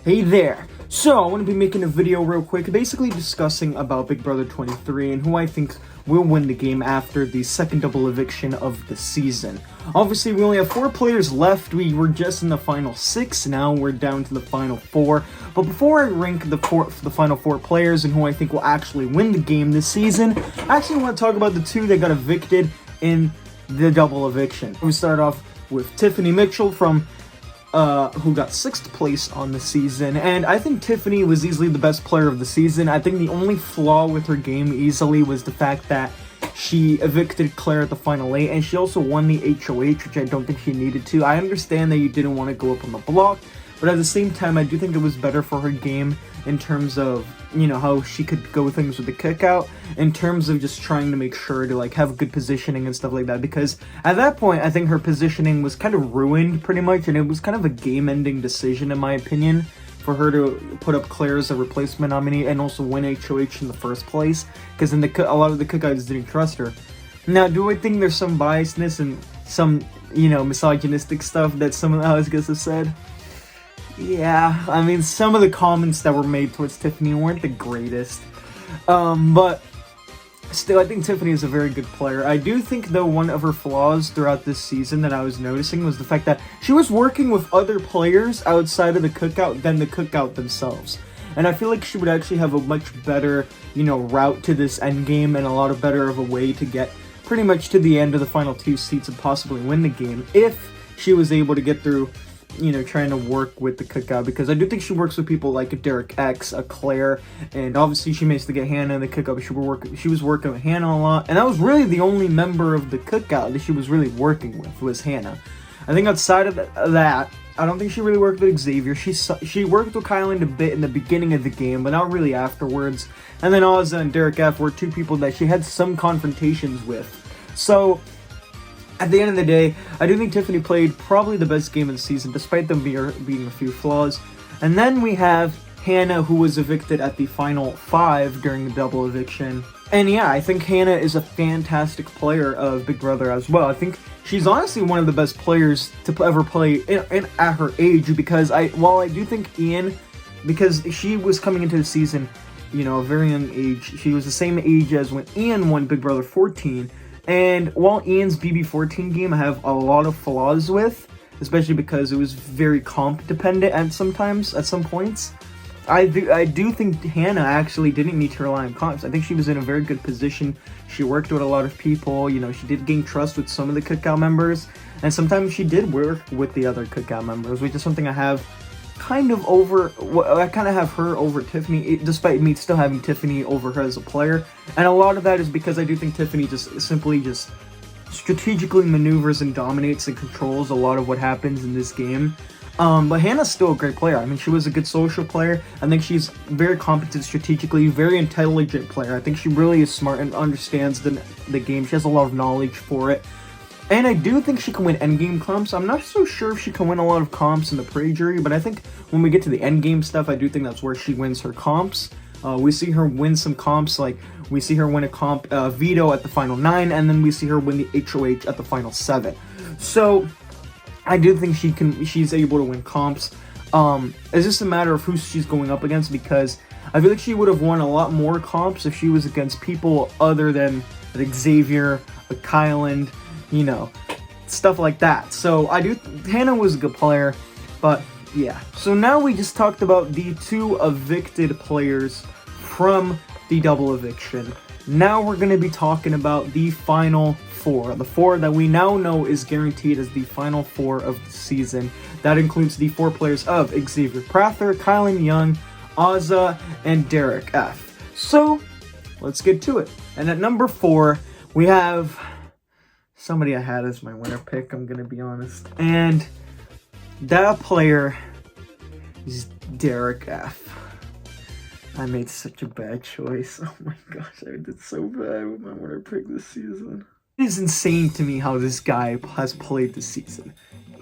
Hey there! So, I want to be making a video real quick, basically discussing about Big Brother 23 and who I think will win the game after the second double eviction of the season. Obviously, we only have 4 players left. We were just in the final 6, now we're down to the final 4. But before I rank the final 4 players and who I think will actually win the game this season, I actually want to talk about the 2 that got evicted in the double eviction. We start off with Tiffany Mitchell from who got 6th place on the season, and I think Tiffany was easily the best player of the season. I think the only flaw with her game easily was the fact that she evicted Claire at the final 8, and she also won the HOH, which I don't think she needed to. I understand that you didn't want to go up on the block, but at the same time, I do think it was better for her game in terms of, you know, how she could go things with the cookout, in terms of just trying to make sure to, like, have good positioning and stuff like that, because at that point, I think her positioning was kind of ruined, pretty much, and it was kind of a game-ending decision, in my opinion, for her to put up Claire as a replacement nominee and also win HOH in the first place, because a lot of the cookouts didn't trust her. Now, do I think there's some biasness and some, you know, misogynistic stuff that some of the house guests have said? Yeah, I mean, some of the comments that were made towards Tiffany weren't the greatest. But still, I think Tiffany is a very good player. I do think, though, one of her flaws throughout this season that I was noticing was the fact that she was working with other players outside of the cookout than the cookout themselves. And I feel like she would actually have a much better, you know, route to this endgame and a lot better of a way to get pretty much to the end of the final 2 seats and possibly win the game if she was able to get through, you know, trying to work with the cookout, because I do think she works with people like Derek X, Claire, and obviously she managed to get Hannah in the cookout, but she was working with Hannah a lot, and that was really the only member of the cookout that she was really working with, was Hannah. I think outside of that, I don't think she really worked with Xavier. She worked with Kylin a bit in the beginning of the game, but not really afterwards, and then Ozza and Derek F were 2 people that she had some confrontations with. So at the end of the day, I do think Tiffany played probably the best game of the season, despite them being a few flaws. And then we have Hannah, who was evicted at the final 5 during the double eviction. And yeah, I think Hannah is a fantastic player of Big Brother as well. I think she's honestly one of the best players to ever play at her age, because while I do think Ian, because she was coming into the season, you know, a very young age, she was the same age as when Ian won Big Brother 14. And while Ian's BB14 game I have a lot of flaws with, especially because it was very comp dependent at some points, I do think Hannah actually didn't need to rely on comps. I think she was in a very good position. She worked with a lot of people, you know, she did gain trust with some of the cookout members, and sometimes she did work with the other cookout members, which is something I have kind of have her over Tiffany, despite me still having Tiffany over her as a player. And a lot of that is because I do think Tiffany just strategically maneuvers and dominates and controls a lot of what happens in this game. But Hannah's still a great player. I mean, she was a good social player. I think she's very competent strategically, very intelligent player. I think she really is smart and understands the game. She has a lot of knowledge for it. And I do think she can win endgame comps. I'm not so sure if she can win a lot of comps in the pre-jury, but I think when we get to the endgame stuff, I do think that's where she wins her comps. We see her win some comps, like we see her win a comp veto at the final 9, and then we see her win the HOH at the final 7. So I do think she's able to win comps. It's just a matter of who she's going up against, because I feel like she would have won a lot more comps if she was against people other than Xavier, Kylin, you know, stuff like that. So Hannah was a good player, but yeah. So now we just talked about the 2 evicted players from the double eviction. Now we're going to be talking about the final 4. The 4 that we now know is guaranteed as the final 4 of the season. That includes the 4 players of Xavier Prather, Kylin Dion, Ozza, and Derek F. So let's get to it. And at number 4, we have somebody I had as my winner pick, I'm gonna be honest. And that player is Derek F. I made such a bad choice. Oh my gosh, I did so bad with my winner pick this season. It is insane to me how this guy has played this season.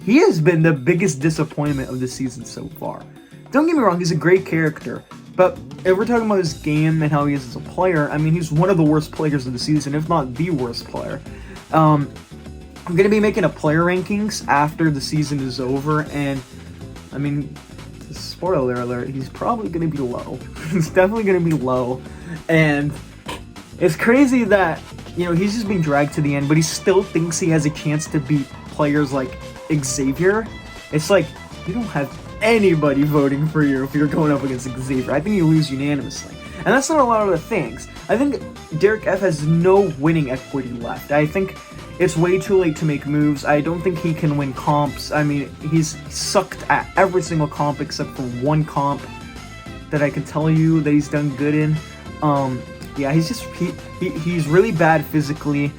He has been the biggest disappointment of the season so far. Don't get me wrong, he's a great character, but if we're talking about his game and how he is as a player, I mean, he's one of the worst players of the season, if not the worst player. I'm going to be making a player rankings after the season is over, and I mean, spoiler alert, he's probably going to be low. He's definitely going to be low. And it's crazy that, he's just being dragged to the end, but he still thinks he has a chance to beat players like Xavier. It's like, you don't have anybody voting for you if you're going up against Xavier. I think you lose unanimously. And that's not a lot of the things. I think Derek F has no winning equity left. I think it's way too late to make moves. I don't think he can win comps. I mean, he's sucked at every single comp except for one comp that I can tell you that he's done good in. Yeah, he's really bad physically.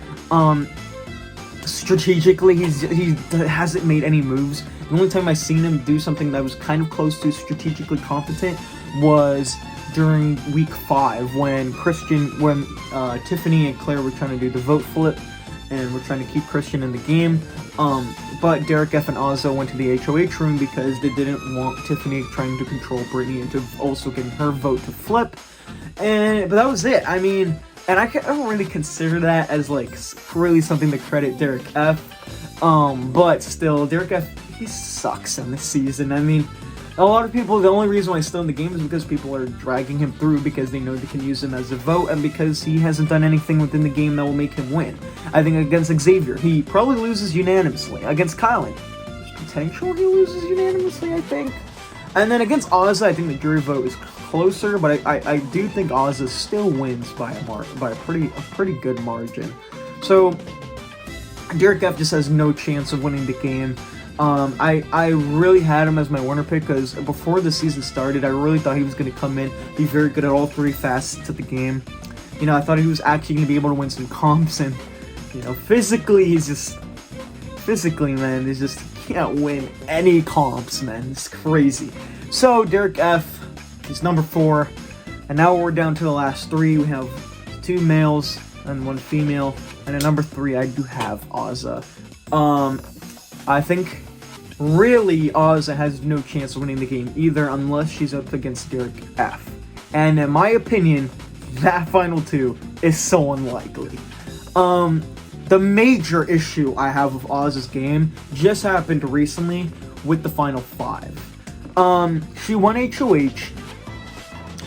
Strategically, he hasn't made any moves. The only time I've seen him do something that was kind of close to strategically competent was during week 5 when Tiffany and Claire were trying to do the vote flip and we're trying to keep Christian in the game. But Derek F and Ozzo went to the HOH room because they didn't want Tiffany trying to control Brittany into also getting her vote to flip. But that was it. I mean, and I don't really consider that as like really something to credit Derek F. But still, Derek F, he sucks in this season. I mean, a lot of people, the only reason why he's still in the game is because people are dragging him through because they know they can use him as a vote and because he hasn't done anything within the game that will make him win. I think against Xavier, he probably loses unanimously. Against Kylin, there's potential he loses unanimously, I think. And then against Ozza, I think the jury vote is closer, but I do think Ozza still wins by a pretty good margin. So Derek F just has no chance of winning the game. I really had him as my winner pick because before the season started, I really thought he was going to come in, be very good at all 3 facets of the game. I thought he was actually going to be able to win some comps, and physically, man, he can't win any comps, man. It's crazy. So Derek F, he's number 4, and now we're down to the last 3. We have 2 males and 1 female, and at number 3, I do have Ozza. I think really Ozza has no chance of winning the game either unless she's up against Derek F. And in my opinion, that final 2 is so unlikely. The major issue I have with Ozza's game just happened recently with the final 5. She won HOH,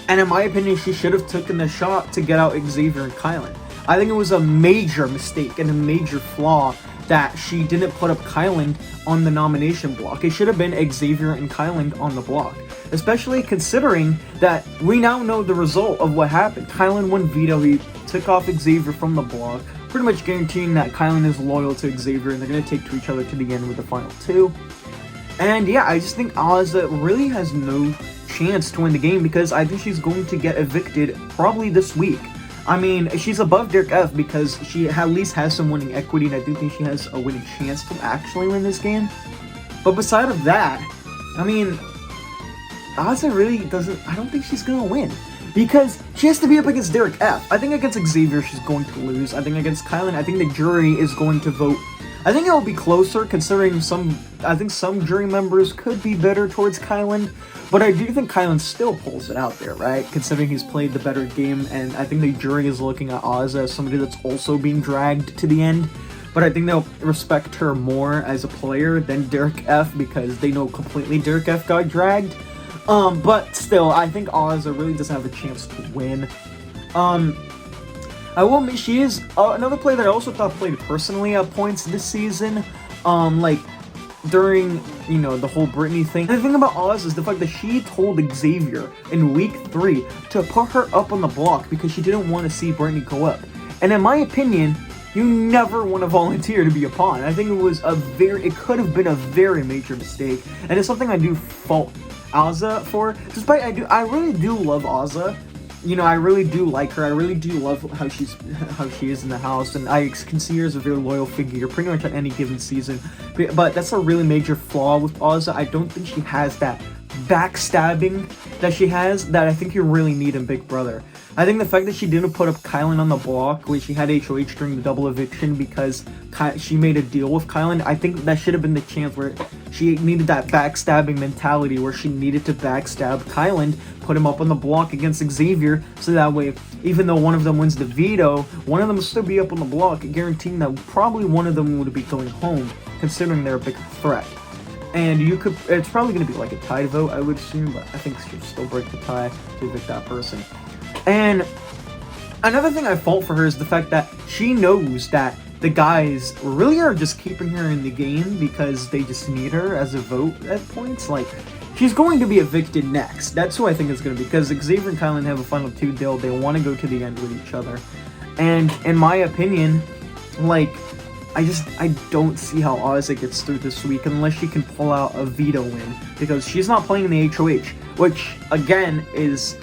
and in my opinion, she should have taken the shot to get out Xavier and Kylin. I think it was a major mistake and a major flaw that she didn't put up Kylin on the nomination block. It should have been Xavier and Kylin on the block. Especially considering that we now know the result of what happened. Kylin won veto, he took off Xavier from the block, pretty much guaranteeing that Kylin is loyal to Xavier and they're going to take to each other to the end with the final 2. And yeah, I just think Ozza really has no chance to win the game because I think she's going to get evicted probably this week. I mean, she's above Derek F because she at least has some winning equity, and I do think she has a winning chance to actually win this game. But beside of that, I mean, Ozza really doesn't, I don't think she's going to win. Because she has to be up against Derek F. I think against Xavier she's going to lose. I think against Kylin, I think the jury is going to vote. I think it will be closer considering I think some jury members could be better towards Kylin. But I do think Kylin still pulls it out there, right? Considering he's played the better game, and I think the jury is looking at Ozza as somebody that's also being dragged to the end. But I think they'll respect her more as a player than Derek F because they know completely Derek F got dragged. But still, I think Ozza really doesn't have a chance to win. I will admit she is another player that I also thought played personally at points this season. Like during, the whole Brittany thing. And the thing about Oz is the fact that she told Xavier in week 3 to put her up on the block because she didn't want to see Brittany go up. And in my opinion, you never want to volunteer to be a pawn. I think it could have been a very major mistake. And it's something I do fault Ozza for. Despite I really do love Ozza. I really do like her. I really do love how she is in the house, and I can see her as a very loyal figure pretty much on any given season. But that's a really major flaw with Ozza. I don't think she has that backstabbing that she has that I think you really need in Big Brother. I think the fact that she didn't put up Kylin on the block when she had HOH during the double eviction because she made a deal with Kylin, I think that should have been the chance where she needed that backstabbing mentality where she needed to backstab Kylin, put him up on the block against Xavier, so that way, even though one of them wins the veto, one of them will still be up on the block, guaranteeing that probably one of them would be going home, considering they're a big threat. And it's probably going to be like a tied vote, I would assume, but I think she'll still break the tie to evict that person. And another thing I fault for her is the fact that she knows that the guys really are just keeping her in the game because they just need her as a vote at points. Like, she's going to be evicted next. That's who I think it's going to be, because Xavier and Kylin have a final 2 deal. They want to go to the end with each other. And in my opinion, like, I don't see how Ozzy gets through this week unless she can pull out a veto win, because she's not playing in the HOH, which, again, is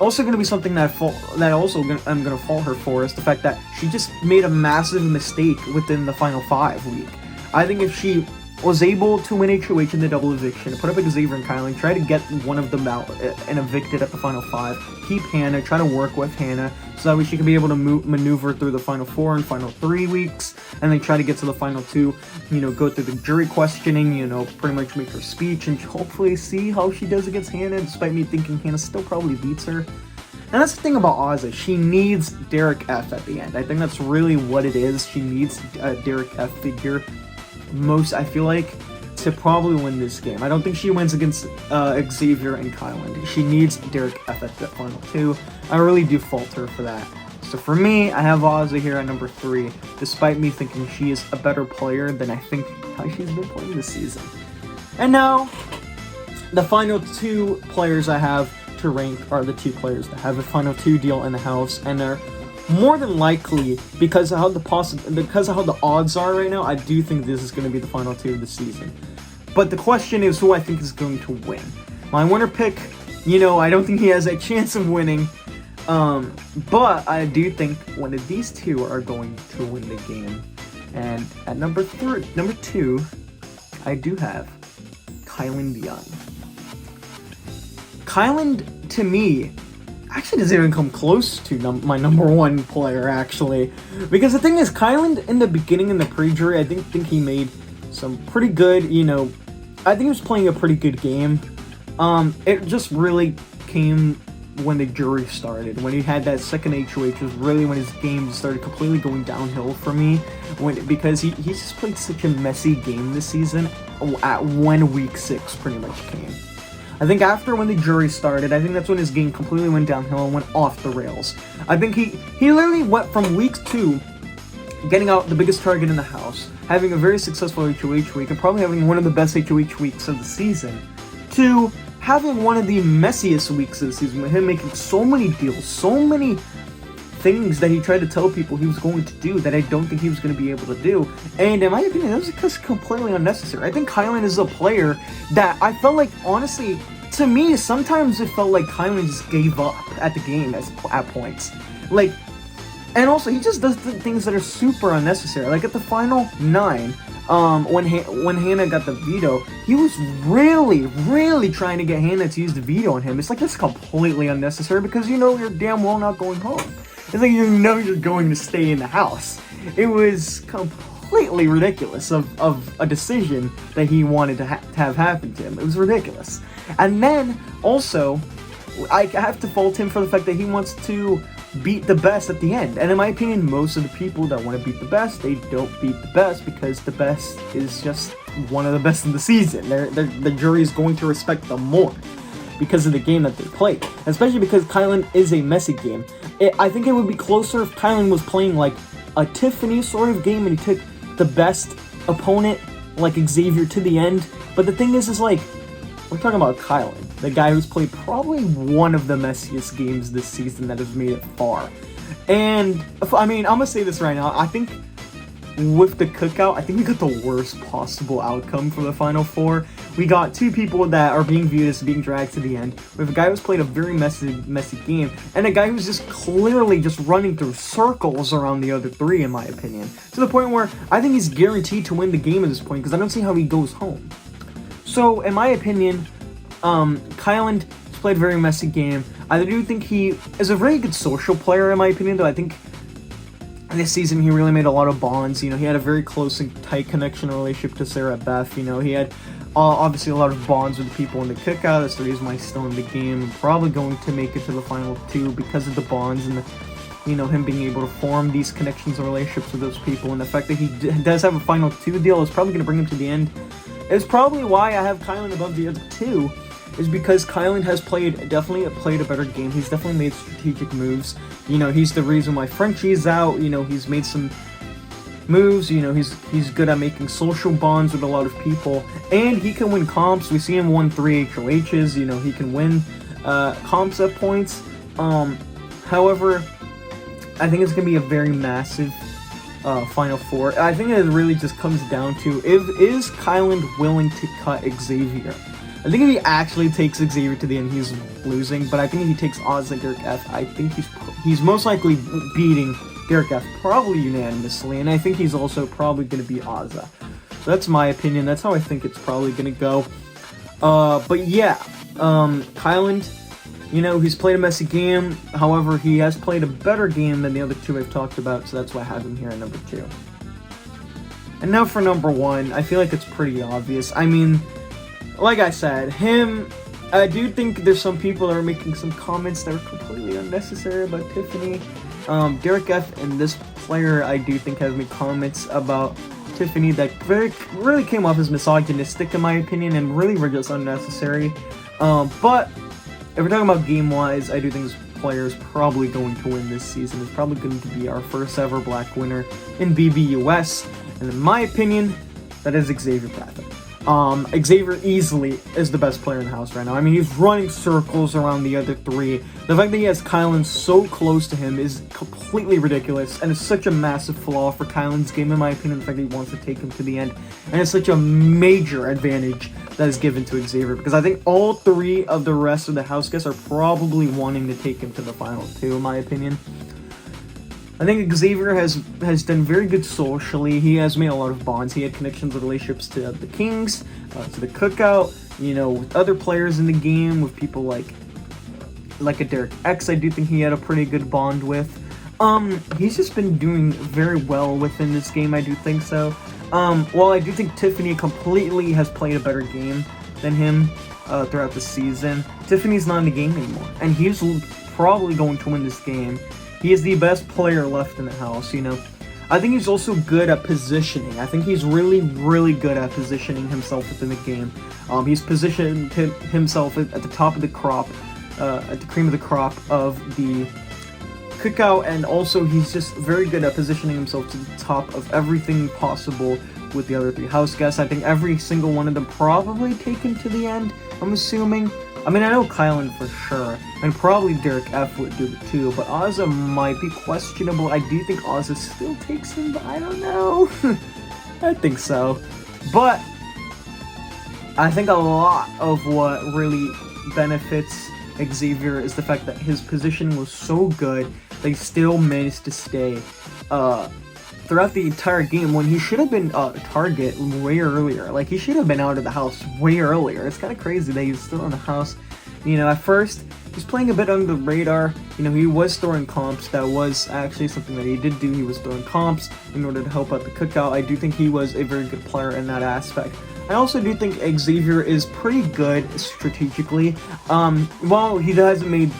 also going to be something that I'm going to fault her for, is the fact that she just made a massive mistake within the Final 5 week. I think if she was able to win HOH in the double eviction, put up Xavier and Kylin, try to get one of them out and evicted at the Final 5, keep Hannah, try to work with Hannah, so that way she can be able to maneuver through the Final 4 and Final 3 weeks, and then try to get to the Final 2, go through the jury questioning, pretty much make her speech, and hopefully see how she does against Hannah, despite me thinking Hannah still probably beats her. And that's the thing about Ozzy. She needs Derek F at the end. I think that's really what it is. She needs a Derek F figure, I feel like, to probably win this game. I don't think she wins against Xavier and Kylin. She needs Derek F at the Final 2. I really do fault her for that. So for me, I have Ozzy here at number 3, despite me thinking she is a better player than I think how she's been playing this season. And now, the final 2 players I have to rank are the 2 players that have a Final 2 deal in the house, and they're more than likely, because of how the odds are right now, I do think this is going to be the Final 2 of the season. But the question is who I think is going to win. My winner pick, I don't think he has a chance of winning, but I do think one of these 2 are going to win the game. And at number 2, I do have Kylin Dion. Kylin, to me, actually doesn't even come close to my number 1 player, actually. Because the thing is, Kylin, in the beginning, in the pre-jury, I think he made some pretty good, I think he was playing a pretty good game. It just really came when the jury started. When he had that second HOH was really when his game started completely going downhill for me. Because he just played such a messy game this season when week 6 pretty much came. I think after when the jury started, I think that's when his game completely went downhill and went off the rails. I think he literally went from week 2, getting out the biggest target in the house, having a very successful HOH week, and probably having one of the best HOH weeks of the season, to having one of the messiest weeks of the season, with him making so many deals, so many things that he tried to tell people he was going to do that I don't think he was going to be able to do. And in my opinion, that was just completely unnecessary. I think Kylin is a player that I felt like, honestly, to me, sometimes it felt like Kylin just gave up at the game at points. Like, and also, he just does things that are super unnecessary. Like at the final 9, when Hannah got the veto, he was really trying to get Hannah to use the veto on him. It's like, that's completely unnecessary, because you're damn well not going home. It's like you're going to stay in the house. It was completely ridiculous of a decision that he wanted to have happen to him. It was ridiculous. And then, also, I have to fault him for the fact that he wants to beat the best at the end. And in my opinion, most of the people that want to beat the best, they don't beat the best, because the best is just one of the best in the season. The jury is going to respect them more because of the game that they played, especially because Kylin is a messy game. I think it would be closer if Kylin was playing like a Tiffany sort of game and he took the best opponent, like Xavier, to the end. But the thing is like, we're talking about Kylin, the guy who's played probably one of the messiest games this season that has made it far. And, I mean, I'm gonna say this right now, I think with the cookout, I think we got the worst possible outcome for the Final 4. We got 2 people that are being viewed as being dragged to the end. We have a guy who's played a very messy game, and a guy who's just clearly just running through circles around the other 3, in my opinion. To the point where I think he's guaranteed to win the game at this point, because I don't see how he goes home. So, in my opinion, Kylin has played a very messy game. I do think he is a very good social player, in my opinion, though I think this season he really made a lot of bonds. He had a very close and tight connection relationship to Sarah Beth. He had obviously a lot of bonds with the people in the cookout. That's the reason why he's still in the game and probably going to make it to the Final 2 because of the bonds and him being able to form these connections and relationships with those people. And the fact that he does have a Final 2 deal is probably going to bring him to the end It's probably why I have Kylin above the other two, is because Kylin has definitely played a better game. He's definitely made strategic moves. You know, he's the reason why Frenchie's out. You know, he's made some moves. You know, he's good at making social bonds with a lot of people, and he can win comps. We see him win 3 HOHs. You know, he can win comps at points. However, I think it's gonna be a very massive Final Four. I think it really just comes down to is Kylin willing to cut Xavier. I think if he actually takes Xavier to the end, he's losing. But I think if he takes Oz and Derek F, I think he's most likely beating Derek F, probably unanimously. And I think he's also probably going to beat Ozza. So that's my opinion. That's how I think it's probably going to go. But yeah, Kylin, you know, he's played a messy game. However, he has played a better game than the other two I've talked about. So that's why I have him here at number 2. And now for number 1, I feel like it's pretty obvious. I mean, like I said, I do think there's some people that are making some comments that are completely unnecessary about Tiffany. Derek F and this player, I do think, have made comments about Tiffany that really came off as misogynistic in my opinion, and really were just unnecessary. But if we're talking about game-wise, I do think this player is probably going to win this season. It's probably going to be our first ever black winner in BBUS, and in my opinion, that is Xavier Bradford. Xavier easily is the best player in the house right now. I mean, he's running circles around the other 3. The fact that he has Kylin so close to him is completely ridiculous, and it's such a massive flaw for Kylin's game, in my opinion, the fact that he wants to take him to the end. And it's such a major advantage that is given to Xavier, because I think all 3 of the rest of the house guests are probably wanting to take him to the final 2, in my opinion. I think Xavier has done very good socially. He has made a lot of bonds. He had connections and relationships to the Kings, to the Cookout, you know, with other players in the game, with people like a Derek X, I do think he had a pretty good bond with. He's just been doing very well within this game, I do think so. While I do think Tiffany completely has played a better game than him throughout the season, Tiffany's not in the game anymore, and he's probably going to win this game. He is the best player left in the house, you know. I think he's also good at positioning. I think he's really, really good at positioning himself within the game. He's positioned himself at the top of the crop, at the cream of the crop of the Cookout, and also he's just very good at positioning himself to the top of everything possible with the other 3 house guests. I think every single one of them probably take him to the end, I'm assuming. I mean, I know Kylin for sure, and probably Derek F would do it too, but Ozza might be questionable. I do think Ozza still takes him, but I don't know. I think so. But I think a lot of what really benefits Xavier is the fact that his positioning was so good that he still managed to stay throughout the entire game when he should have been target way earlier. Like, he should have been out of the house way earlier. It's kind of crazy that he's still in the house. You know, at first, he's playing a bit under the radar. You know, he was throwing comps. That was actually something that he did do. He was throwing comps in order to help out the Cookout. I do think he was a very good player in that aspect. I also do think Xavier is pretty good strategically. While he hasn't made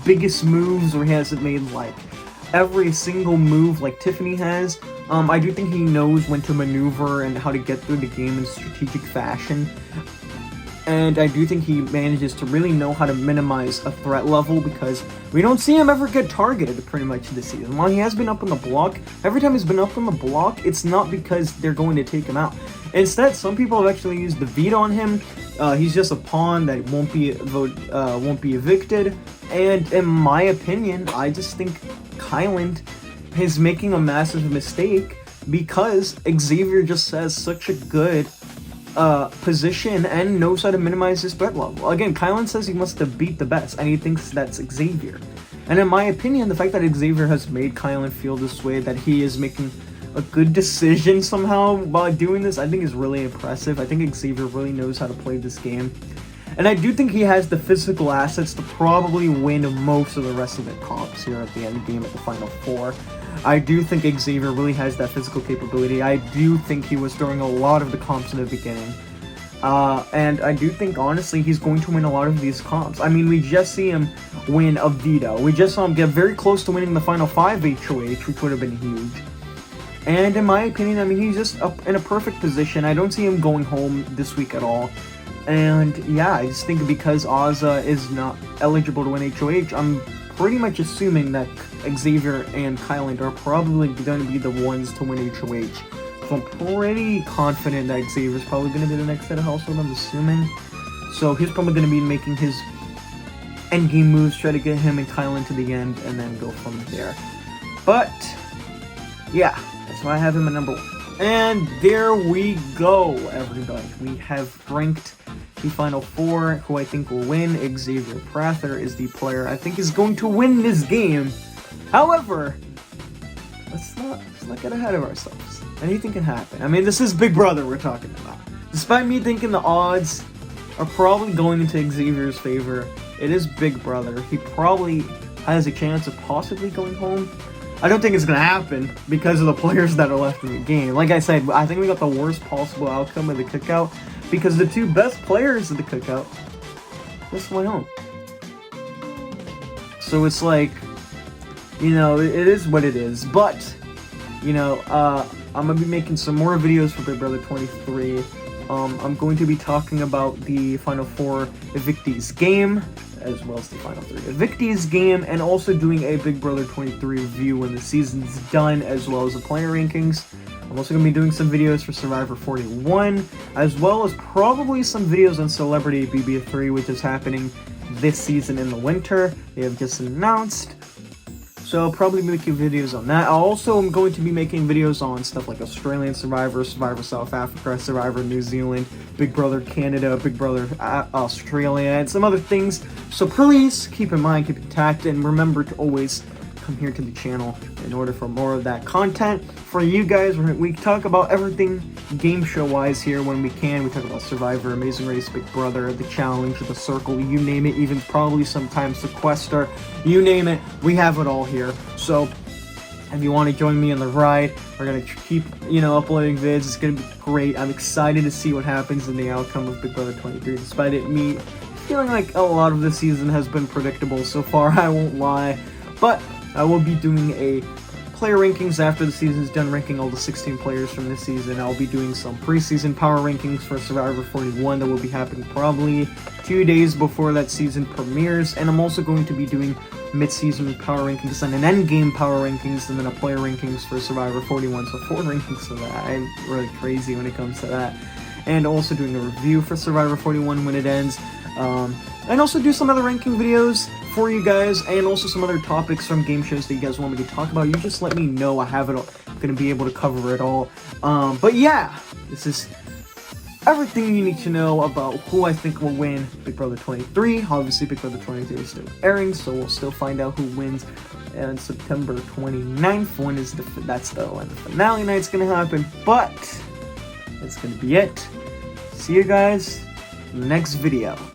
biggest moves, or he hasn't made, like, every single move like Tiffany has, I do think he knows when to maneuver and how to get through the game in strategic fashion. And I do think he manages to really know how to minimize a threat level, because we don't see him ever get targeted pretty much this season. While he has been up on the block, every time he's been up on the block, it's not because they're going to take him out. Instead, some people have actually used the veto on him. He's just a pawn that won't be evicted. And in my opinion, I just think Kylin is making a massive mistake, because Xavier just has such a good position and knows how to minimize his threat level. Again, Kylin says he wants to beat the best, and he thinks that's Xavier. And in my opinion, the fact that Xavier has made Kylin feel this way, that he is making a good decision somehow by doing this, I think is really impressive. I think Xavier really knows how to play this game. And I do think he has the physical assets to probably win most of the rest of the comps here at the end game at the Final Four. I do think Xavier really has that physical capability. I do think he was throwing a lot of the comps in the beginning. And I do think, honestly, he's going to win a lot of these comps. I mean, we just see him win a veto. We just saw him get very close to winning the Final 5 HOH, which would have been huge. And in my opinion, I mean, he's just in a perfect position. I don't see him going home this week at all. And yeah, I just think because Ozza is not eligible to win HOH, I'm pretty much assuming that Xavier and Kylin are probably going to be the ones to win HOH. So I'm pretty confident that Xavier's probably going to be the next head of household, I'm assuming. So he's probably going to be making his endgame moves, try to get him and Kylin to the end, and then go from there. But yeah, that's why I have him at number 1. And there we go, everybody. We have ranked the final 4, who I think will win. Xavier Prather is the player I think is going to win this game. However, let's not get ahead of ourselves. Anything can happen. I mean, this is Big Brother we're talking about. Despite me thinking the odds are probably going into Xavier's favor, it is Big Brother. He probably has a chance of possibly going home. I don't think it's going to happen because of the players that are left in the game. Like I said, I think we got the worst possible outcome of the cookout because the 2 best players of the cookout just went home. So it's like, you know, it is what it is. But, you know, I'm going to be making some more videos for Big Brother 23. I'm going to be talking about the Final 4 evictees game, as well as the Final 3 evictees game, and also doing a Big Brother 23 review when the season's done, as well as the player rankings. I'm also going to be doing some videos for Survivor 41, as well as probably some videos on Celebrity BB3, which is happening this season in the winter. They have just announced. So I'll probably be making videos on that. I also am going to be making videos on stuff like Australian Survivor, Survivor South Africa, Survivor New Zealand, Big Brother Canada, Big Brother Australia, and some other things. So please keep in mind, keep intact, and remember to always come here to the channel in order for more of that content for you guys. We talk about everything game show wise here when we can. We talk about Survivor, Amazing Race, Big Brother, The Challenge, The Circle, you name it, even probably sometimes Sequester, you name it, we have it all here. So if you want to join me on the ride, we're going to keep, you know, uploading vids. It's going to be great. I'm excited to see what happens in the outcome of Big Brother 23, despite it me feeling like a lot of the season has been predictable so far, I won't lie. But I will be doing a player rankings after the season's done, ranking all the 16 players from this season. I'll be doing some preseason power rankings for Survivor 41 that will be happening probably 2 days before that season premieres, and I'm also going to be doing mid-season power rankings and an endgame power rankings, and then a player rankings for Survivor 41, so 4 rankings for that. I'm really crazy when it comes to that. And also doing a review for Survivor 41 when it ends, and also do some other ranking videos for you guys, and also some other topics from game shows that you guys want me to talk about. You just let me know. I have it all. I'm gonna be able to cover it all. But yeah, this is everything you need to know about who I think will win Big Brother 23. Obviously, Big Brother 23 is still airing, so we'll still find out who wins on September 29th. When the finale night's gonna happen. But that's gonna be it. See you guys in the next video.